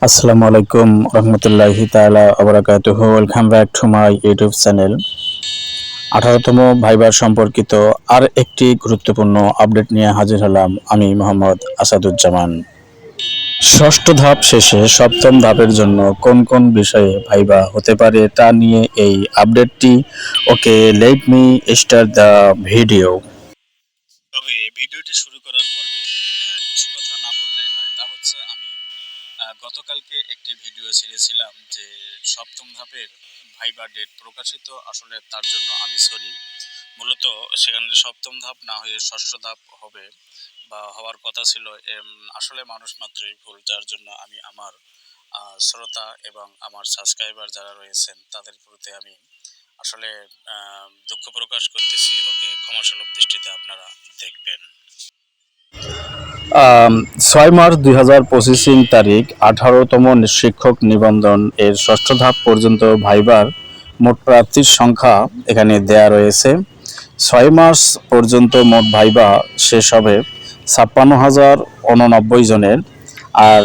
আসসালামু আলাইকুম রহমতুল্লাহি তাআলা ওয়া welcome back to my YouTube channel. 18তম ভাইবার সম্পর্কিত আর একটি গুরুত্বপূর্ণ আপডেট নিয়ে হাজির হলাম আমি মোহাম্মদ আসাদুজ্জামান। ষষ্ঠ ধাপ শেষে সপ্তম ধাপের জন্য কোন কোন বিষয়ে ভাইবা হতে পারে তা নিয়ে এই আপডেটটি। Okay, let me start the video. তবে ভিডিওটি শুরু করার পূর্বে কিছু কথা না বললেই নয়, তা হচ্ছে আমি গতকালকে একটি ভিডিও ছেড়েছিলাম যে সপ্তম ধাপের ভাইবা ডেট প্রকাশিত, আসলে তার জন্য আমি সরি। মূলত সেখানে সপ্তম ধাপ না হয়ে ষষ্ঠ ধাপ হবে বা হওয়ার কথা ছিল। আসলে মানুষ মাত্রই ভুল, যার জন্য আমি আমার শ্রোতা এবং আমার সাবস্ক্রাইবার যারা রয়েছেন তাদের প্রতি আমি আসলে দুঃখ প্রকাশ করতেছি। ওকে, ক্ষমাসুলভ দৃষ্টিতে আপনারা দেখবেন। 6 মার্চ 2025 তারিখ 18তম শিক্ষক নিবন্ধন এর ষষ্ঠ ধাপ পর্যন্ত ভাইবার মোট প্রার্থীর সংখ্যা এখানে দেয়া রয়েছে। 6 মার্চ পর্যন্ত মোট ভাইবা শেষ হবে 56,089 জনের। আর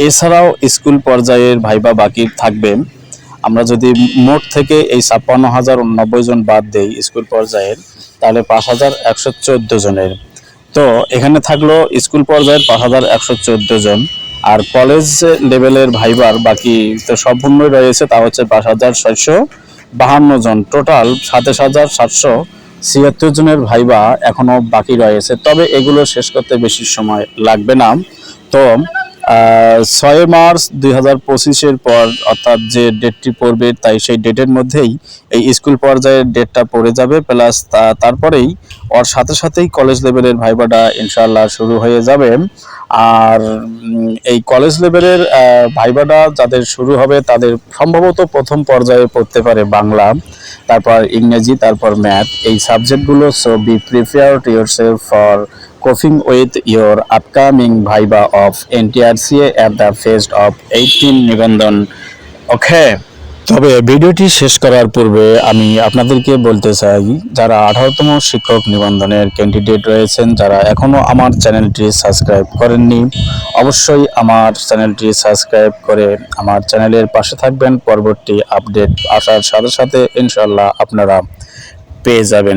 এছাড়াও স্কুল পর্যায়ের ভাইবা বাকি থাকবে। আমরা যদি মোট থেকে এই 56,089 জন বাদ দেই স্কুল পর্যায়ের, তাহলে 5,114 জনের। তো এখানে থাকলো স্কুল পর্যায়ের 5,114 জন, আর কলেজ লেভেলের ভাইবার বাকি তো সম্পূর্ণই রয়েছে, তা হচ্ছে 5,652 জন। টোটাল 27,776 জনের ভাইবা এখনো বাকি রয়েছে, তবে এগুলো শেষ করতে বেশি সময় লাগবে না। তো 6 মার্চ 2025 পর অর্থাৎ যে ডেটটি পড়বে তাই সেই ডেটের মধ্যেই এই স্কুল পর্যায়ের ডেটটা পড়ে যাবে, প্লাস তারপরেই ওর সাথে সাথেই কলেজ লেভেলের ভাইবাটা ইনশাআল্লাহ শুরু হয়ে যাবে। আর এই কলেজ লেভেলের ভাইবাটা যাদের শুরু হবে তাদের সম্ভবত প্রথম পর্যায়ে পড়তে পারে বাংলা, তারপর ইংরেজি, তারপর ম্যাথ, এই সাবজেক্টগুলো। So be prepared yourself for coping with your upcoming viva of NTRCA at the phase of 18 নিবন্ধন। ওকে, তবে ভিডিওটি শেষ করার পূর্বে আমি আপনাদেরকে বলতে চাই, যারা 18তম শিক্ষক নিবন্ধনের ক্যান্ডিডেট রয়েছেন, যারা এখনও আমার চ্যানেলটি সাবস্ক্রাইব করেননি, অবশ্যই আমার চ্যানেলটি সাবস্ক্রাইব করে আমার চ্যানেলের পাশে থাকবেন। পরবর্তী আপডেট আসার সাথে সাথে ইনশাআল্লাহ আপনারা পেয়ে যাবেন।